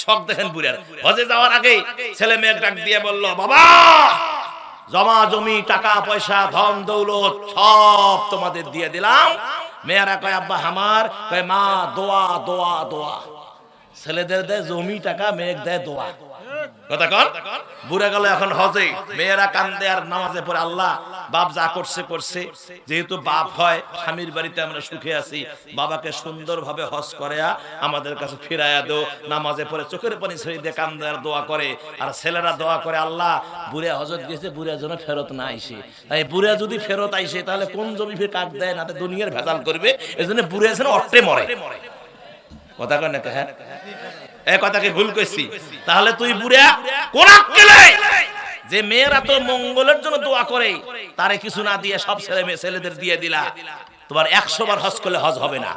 শখ দেখেন বুড়ার। হজে যাওয়ার আগে ছেলে মেয়ে ডাক দিয়ে বলল, বাবা জমা জমি টাকা পয়সা ধন দৌলত সব তোমাদের দিয়ে দিলাম। মেয়েরা কয় আব্বা আমার, কয় মা দোয়া দোয়া দোয়া। ছেলেদের দেয় জমি টাকা, মেয়ে দেয় দোয়া। কথা কন। বুড়া গেল এখন হজে, মেয়েরা কান্দে আর নামাজে পড়ে, আল্লাহ বাপ যা করছে করছে, যেহেতু বাপ হয় স্বামীর বাড়িতে আমরা সুখে আছি, বাবাকে সুন্দরভাবে হজ করে আমাদের কাছে ফিরাইয়া দো। নামাজে পড়ে চোখের পানি ছেড়ে দিয়ে কান্দে আর দোয়া করে। আর ছেলেরা দোয়া করে, আল্লাহ বুড়া হজত গেছে, বুড়া যেন ফেরত না আইসে। তাই বুড়া যদি ফেরত আইসে তাহলে কোন জমি ফিরে কাট দেয় না, দুনিয়ার ভেজাল করবে, এই জন্য বুড়া যেন অট্টে মরে। কথা কয় না? হ্যাঁ, এই কথাকে ভুল কইছি। তাহলে তুই বুড়া কোন আক্কেলে যে মেয়েরা তো মঙ্গলের জন্য দোয়া করে তারে কিছু না দিয়ে সব ছেলেদের দিয়ে দিলা? তোমার 100 বার হজ করলে হজ হবে না।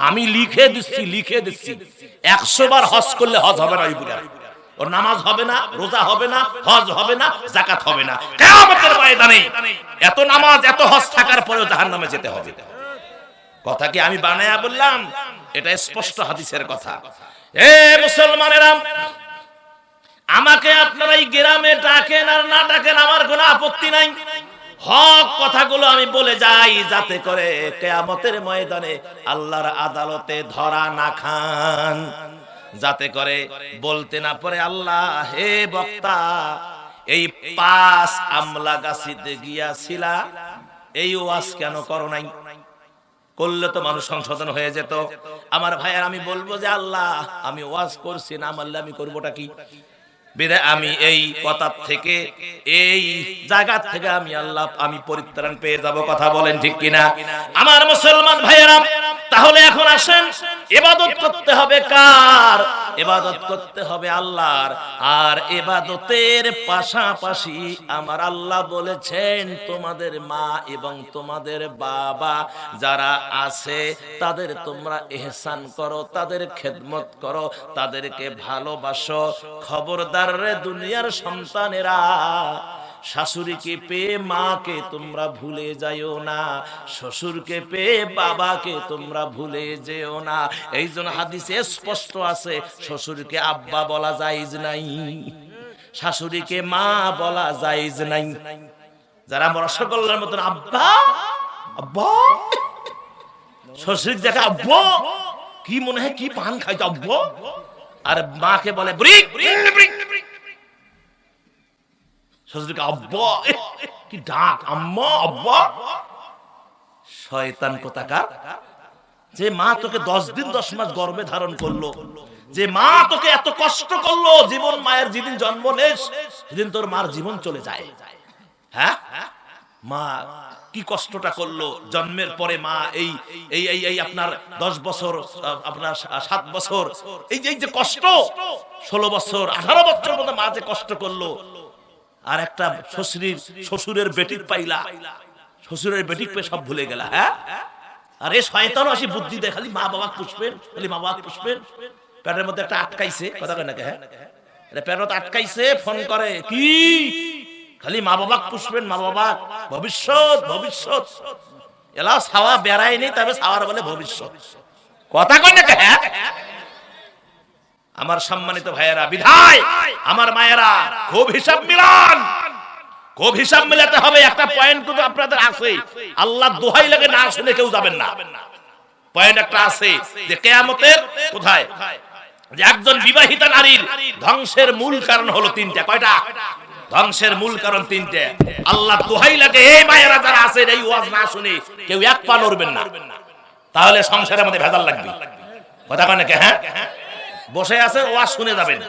আমি লিখে দিচ্ছি 100 বার হজ করলে হজ হবে না। ওই বুড়া ওর নামাজ হবে না, রোজা হবে না, হজ হবে না, যাকাত হবে না। কিয়ামতের ময়দানে এত নামাজ এত হজ থাকার পরেও জাহান্নামে যেতে হবে। কথা কি আমি বানায়া বললাম? এটা স্পষ্ট হাদিসের কথা। এ মুসলমানেরা, আমাকে আপনারা এই গ্রামে ডাকেন আর না ডাকেন আমার কোনো আপত্তি নাই। হক কথাগুলো আমি বলে যাই যাতে করে কিয়ামতের ময়দানে আল্লাহর আদালতে ধরা না খান, যাতে করে বলতে না পারে আল্লাহ হে বক্তা এই 5 আমলা গাছিতে গিয়াছিলা, এই ওয়াজ কেন করো নাই? করলে তো মানুষ সংশোধন হয়ে যেত। আমার ভাইয়ার আমি বলবো যে আল্লাহ আমি ওয়াজ করছি, না মানলে আমি করবোটা কি? বিধায় আমি এই কথা থেকে, এই জায়গা থেকে আমি আল্লাহ আমি পরিত্রাণ পেয়ে যাব। কথা বলেন ঠিক কিনা আমার মুসলমান ভাইয়েরা? তাহলে এখন আসেন, ইবাদত করতে হবে কার? ইবাদত করতে হবে আল্লাহর। আর ইবাদতের পাশাপাশি আমার আল্লাহ বলেছেন তোমাদের মা এবং তোমাদের বাবা যারা আছে তাদের তোমরা ইহসান করো, তাদের খেদমত করো, তাদেরকে ভালোবাসো। খবরদার রে দুনিয়ার সন্তানেরা, শাশুড়িকে পেয়ে মাকে তোমরা ভুলে যাইও না, শ্বশুরকে পেয়ে বাবাকে তোমরা ভুলে যেও না। এই জন্য হাদিসে স্পষ্ট আছে শ্বশুরকে আব্বা বলা জায়েজ নাই, শাশুড়িকে মা বলা জায়েজ নাই। যারা রসগোল্লার মতন আব্বা আব্বা, শ্বশুর দেখে আব্বা কি মনে হয় কি পান খাইতো আব্বা, আর মাকে বলে ব্রিক ব্রিক, শ্বশুরকে আব্বা কি ডাক, আম্মা আব্বা। শয়তান কোথাকার! যে মা তোকে 10 দিন 10 মাস গর্ভে ধারণ করলো, যে মা তোকে এত কষ্ট করলো, জীবন মায়ের যেদিন জন্ম নেস সেদিন তোর মার জীবন চলে যায়। হ্যাঁ, মা কি কষ্টটা করলো জন্মের পরে। মা এই এই এই আপনার 10 বছর, আপনার 7 বছর, এই যে কষ্ট, 16 বছর 18 বছর মতো মা যে কষ্ট করলো। আর একটা শ্বশুরের বেটিক পাইলা, শ্বশুরের বেটিক পেয়ে সব ভুলে গেলা। হ্যাঁ, আর এই শয়তানও আসি বুদ্ধি দেয়, খালি মা বাবা পুষবেন, খালি মা বাবা পুষবেন। পেটের মধ্যে একটা আটকাইছে, কথা কয় নাকি? হ্যাঁ, পেটত আটকাইছে, ফোন করে কি খালি মা বাবা পুষবেন, মা বাবা ভবিষ্যৎ ভবিষ্যৎ। এলা ছাওয়া বেড়ায়নি, তবে ছাওয়ার বলে ভবিষ্যৎ। কথা কয় নাকি? হ্যাঁ, আমার সম্মানিত ভাইয়েরা, বিধায় আমার মায়েরা খুব হিসাব মিলান, খুব হিসাব মিলাতে হবে। একটা পয়েন্ট কিন্তু আপনাদের আছে, আল্লাহ দোহাই লাগে না শুনে কেউ যাবেন না। পয়েন্ট একটা আছে যে কিয়ামতের কোথায়, যে একজন বিবাহিতা নারীর ধ্বংসের মূল কারণ হলো 3টা। কয়টা? ধ্বংসের মূল কারণ 3টা। আল্লাহ দোহাই লাগে এই মায়েরা যারা আছেন এই ওয়াজ না শুনে কেউ এক পা নড়বেন না, তাহলে সংসারের মধ্যে ভেজাল লাগবে। কথা কয় নাকি? হ্যাঁ, বসে আছে ওয়াজ শুনে যাবেন।